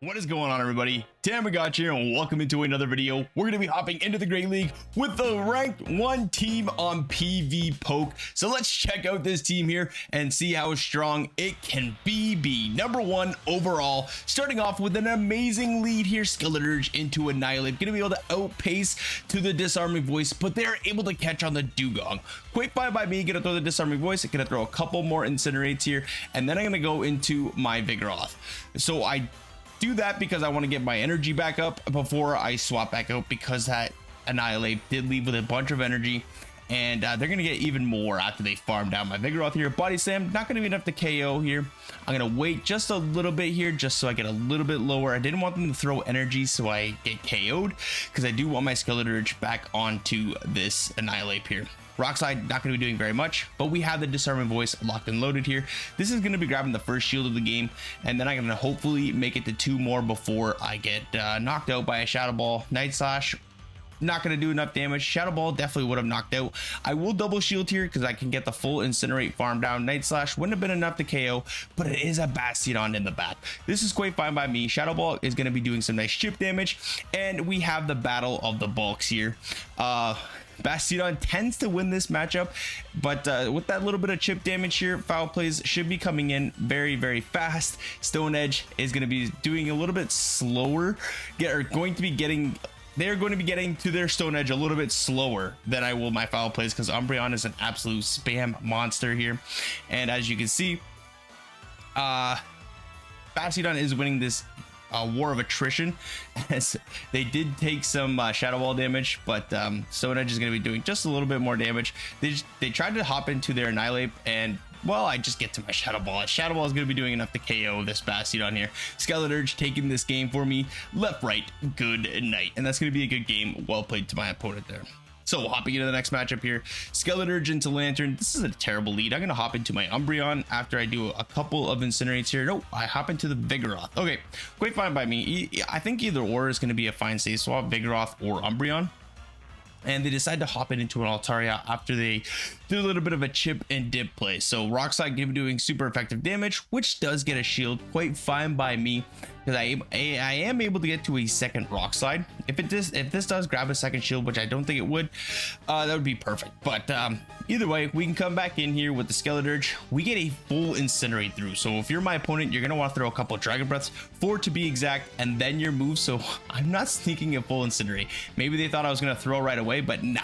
What is going on, everybody? Thammagotcha here, and welcome into another video. We're going to be hopping into the Great League with the ranked 1 team on PvPOKE. So let's check out this team here and see how strong it can be. Number 1 overall, starting off with an amazing lead here. Skeleturge into Annihilate, going to be able to outpace to the Disarming Voice, but they're able to catch on the Dugong. Quick buy by me, gonna throw the Disarming Voice, gonna throw a couple more Incinerates here, and then I'm gonna go into my Vigoroth. So I do that because I want to get my energy back up before I swap back out, because that Annihilate did leave with a bunch of energy, and they're gonna get even more after they farm down my Vigoroth here. Body Slam, not gonna be enough to KO here. I'm gonna wait just a little bit here, just so I get a little bit lower. I didn't want them to throw energy so I get KO'd, because I do want my Skeleturge back onto this Annihilate here. Rock Slide, not going to be doing very much, but we have the Disarming Voice locked and loaded here. This is going to be grabbing the first shield of the game, and then I'm going to hopefully make it to 2 more before I get knocked out by a Shadow Ball. Night Slash, not going to do enough damage. Shadow Ball definitely would have knocked out. I will double shield here because I can get the full Incinerate farm down. Night Slash wouldn't have been enough to KO, but it is a Bastion in the back. This is quite fine by me. Shadow Ball is going to be doing some nice chip damage, and we have the Battle of the Bulks here. Bastion tends to win this matchup, but with that little bit of chip damage here, foul plays should be coming in very fast. Stone Edge is going to be doing a little bit slower. They're going to be getting to their Stone Edge a little bit slower than I will my foul plays, because Umbreon is an absolute spam monster here. And as you can see, Bastion is winning this war of attrition, as they did take some Shadow Ball damage, but Stone Edge is going to be doing just a little bit more damage. They tried to hop into their Annihilate, and well, I just get to my Shadow Ball. Shadow Ball is going to be doing enough to KO this Bastion here. Skeleturge taking this game for me. Left, right, good night. And that's going to be a good game. Well played to my opponent there. So hopping into the next matchup here, Skeleturge into Lantern. This is a terrible lead. I'm going to hop into my Umbreon after I do a couple of Incinerates here. No, I hop into the Vigoroth. Okay, quite fine by me. I think either or is going to be a fine safe swap, Vigoroth or Umbreon. And they decide to hop it into an Altaria after they do a little bit of a chip and dip play. So Rock Slide doing super effective damage, which does get a shield. Quite fine by me, because I am able to get to a second Rock Slide. If this does grab a second shield, which I don't think it would, that would be perfect. But either way, we can come back in here with the Skeleturge. We get a full Incinerate through. So if you're my opponent, you're going to want to throw a couple of Dragon Breaths, 4 to be exact, and then your move. So I'm not sneaking a full Incinerate. Maybe they thought I was going to throw right away, but no,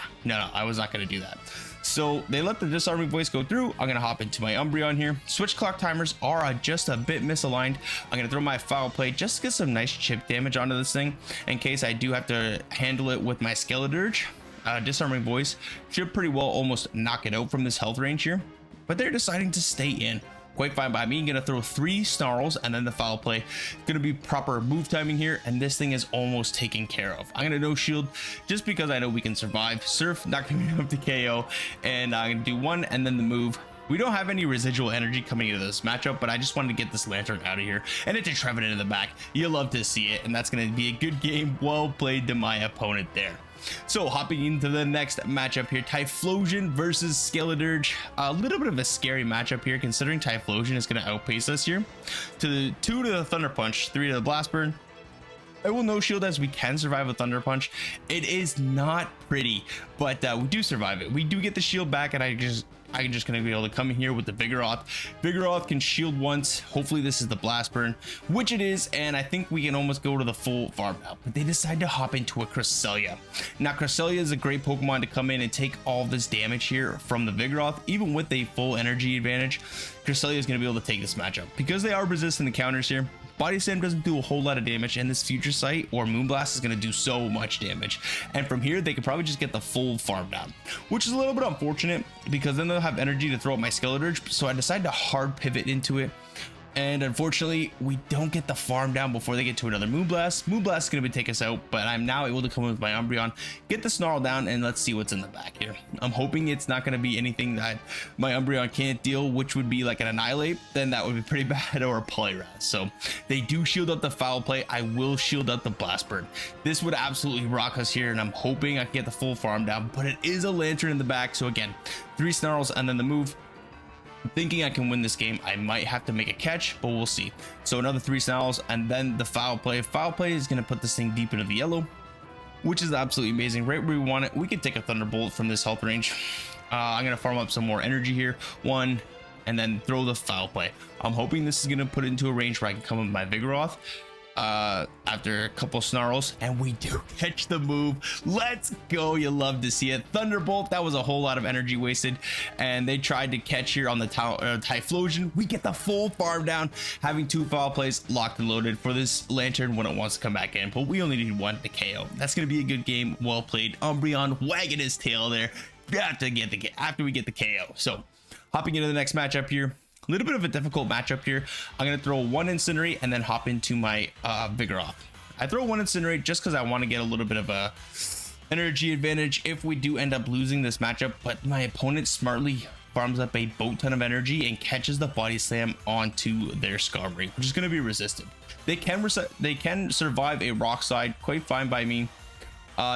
I was not going to do that. So they let the Disarming Voice go through. I'm going to hop into my Umbreon here. Switch clock timers are just a bit misaligned. I'm going to throw my foul play just to get some nice chip damage onto this thing, in case I do have to handle it with my Skeleturge. Disarming Voice should pretty well almost knock it out from this health range here, but they're deciding to stay in. Quite fine by me. I'm gonna throw 3 snarls and then the foul play. Gonna be proper move timing here, and this thing is almost taken care of. I'm gonna no shield just because I know we can survive. Surf, not gonna be enough to KO, and I'm gonna do 1 and then the move. We don't have any residual energy coming into this matchup, but I just wanted to get this Lantern out of here, and it's a Trevenant in the back. You love to see it, and that's gonna be a good game. Well played to my opponent there. So hopping into the next matchup here, Typhlosion versus Skeleturge. A little bit of a scary matchup here, considering Typhlosion is going to outpace us here. To the 2 to the Thunder Punch, 3 to the Blast Burn. I will no shield, as we can survive a Thunder Punch. It is not pretty, but we do survive it. We do get the shield back, and I'm just going to be able to come in here with the Vigoroth. Vigoroth can shield once. Hopefully this is the Blast Burn, which it is, and I think we can almost go to the full farm now. But they decide to hop into a Cresselia. Now Cresselia is a great Pokemon to come in and take all this damage here from the Vigoroth. Even with a full energy advantage, Cresselia is going to be able to take this matchup. Because they are resisting the counters here, Body Slam doesn't do a whole lot of damage, and this Future Sight or Moonblast is going to do so much damage. And from here, they could probably just get the full farm down, which is a little bit unfortunate, because then they'll have energy to throw at my Skeleturge. So I decided to hard pivot into it. And unfortunately, we don't get the farm down before they get to another Moonblast. Moonblast is going to take us out, but I'm now able to come in with my Umbreon, get the Snarl down, and let's see what's in the back here. I'm hoping it's not going to be anything that my Umbreon can't deal, which would be like an Annihilate. Then that would be pretty bad, or a Poliwrath. So they do shield up the foul play. I will shield up the Blast Burn. This would absolutely rock us here, and I'm hoping I can get the full farm down, but it is a Lantern in the back. So again, 3 Snarls and then the move. thinking I can win this game. I might have to make a catch, but we'll see. So another 3 snarls, and then the foul play. Foul play is going to put this thing deep into the yellow, which is absolutely amazing. Right where we want it. We can take a thunderbolt from this health range. I'm going to farm up some more energy here. 1, and then throw the foul play. I'm hoping this is going to put it into a range where I can come with my Vigoroth after a couple snarls, and we do catch the move. Let's go. You love to see it. Thunderbolt, that was a whole lot of energy wasted, and they tried to catch here on the Typhlosion. We get the full farm down, having 2 foul plays locked and loaded for this Lantern when it wants to come back in, but we only need 1 to KO. That's going to be a good game. Well played. Umbreon wagging his tail there after we get the KO. So hopping into the next matchup here. A little bit of a difficult matchup here. I'm going to throw 1 Incinerate and then hop into my Vigoroth. I throw 1 Incinerate just because I want to get a little bit of a energy advantage if we do end up losing this matchup, but my opponent smartly farms up a boat ton of energy and catches the Body Slam onto their Skarmory, which is going to be resisted. They can survive a Rock Slide quite fine by me.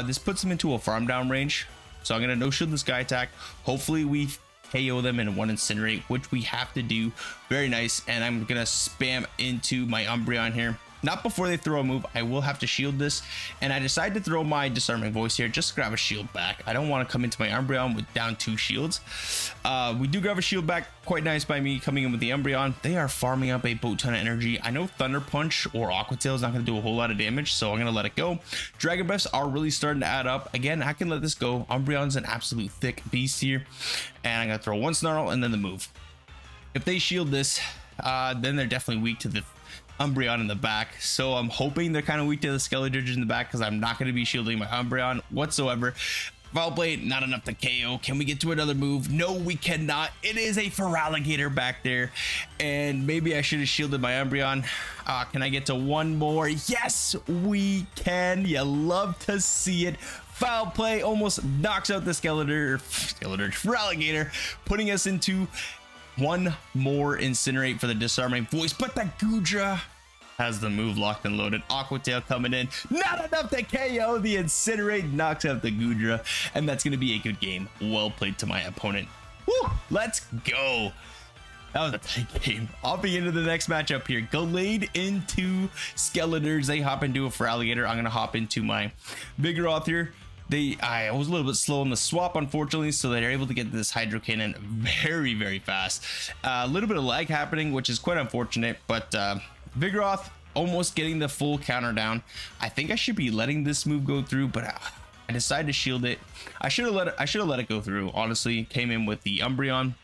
This puts them into a farm down range, so I'm going to no shield this guy attack. Hopefully we KO them in 1 Incinerate, which we have to do. Very nice. And I'm gonna spam into my Umbreon here. Not before they throw a move. I will have to shield this, and I decided to throw my Disarming Voice here just to grab a shield back. I don't want to come into my Umbreon with down 2 shields. We do grab a shield back. Quite nice by me coming in with the Umbreon. They are farming up a boat ton of energy. I know Thunder Punch or Aqua Tail is not going to do a whole lot of damage, so I'm going to let it go. Dragon Breaths are really starting to add up. Again, I can let this go. Umbreon's an absolute thick beast here, and I'm going to throw 1 Snarl and then the move. If they shield this, then they're definitely weak to the Umbreon in the back, so I'm hoping they're kind of weak to the Skeledirge in the back because I'm not going to be shielding my Umbreon whatsoever. Foul Blade, not enough to KO. Can we get to another move? No, we cannot. It is a Feraligatr back there, and maybe I should have shielded my Umbreon. Can I get to 1 more? Yes, we can. You love to see it. Foul play almost knocks out the Feraligatr, putting us into 1 more Incinerate for the Disarming Voice, but the Goodra has the move locked and loaded. Aqua Tail coming in, not enough to KO. The Incinerate knocks out the Goodra, and that's going to be a good game. Well played to my opponent. Woo, let's go. That was a tight game. Hopping into the next matchup here. Gallade into Skeledirge. They hop into a Feraligatr. I'm going to hop into my Vigoroth here. I was a little bit slow on the swap, unfortunately, so they're able to get this Hydro Cannon very, very fast. A little bit of lag happening, which is quite unfortunate, but Vigoroth almost getting the full counter down. I think I should be letting this move go through, but I decided to shield it. I should have let it go through. Honestly, came in with the Umbreon,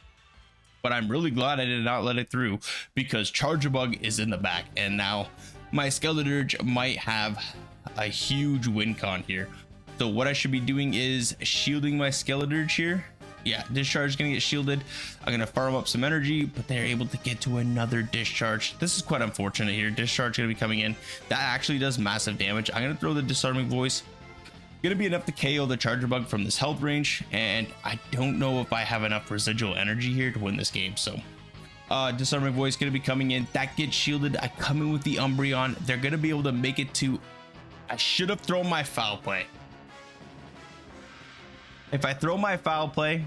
but I'm really glad I did not let it through because Charjabug is in the back, and now my Skeledirge might have a huge win con here. So what I should be doing is shielding my Skeledirge here. Yeah, Discharge is going to get shielded. I'm going to farm up some energy, but they're able to get to another Discharge. This is quite unfortunate here. Discharge going to be coming in. That actually does massive damage. I'm going to throw the Disarming Voice. Going to be enough to KO the Charjabug from this health range, and I don't know if I have enough residual energy here to win this game. So Disarming Voice going to be coming in. That gets shielded. I come in with the Umbreon. They're going to be able to make it to... I should have thrown my Foul Play. If I throw my Foul Play,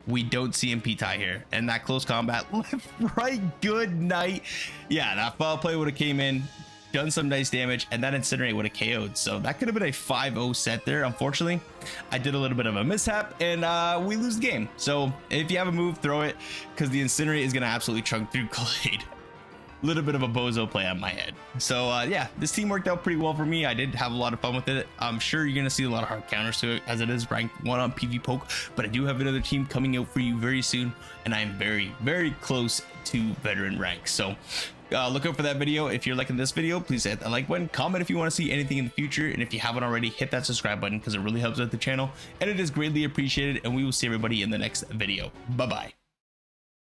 we don't see MP tie here, and that close combat left, right, good night. Yeah, that Foul Play would have came in, done some nice damage, and that Incinerate would have KO'd. So that could have been a 5-0 set there. Unfortunately, I did a little bit of a mishap, and we lose the game. So if you have a move, throw it, because the Incinerate is going to absolutely chunk through Gallade. Little bit of a bozo play on my head. So yeah, this team worked out pretty well for me. I did have a lot of fun with it. I'm sure you're gonna see a lot of hard counters to it, as it is ranked 1 on PvPOKE, but I do have another team coming out for you very soon, and I'm very, very close to veteran rank. So look out for that video. If you're liking this video, please hit that like button, comment if you want to see anything in the future, and if you haven't already, hit that subscribe button because it really helps out the channel and it is greatly appreciated, and we will see everybody in the next video. Bye bye.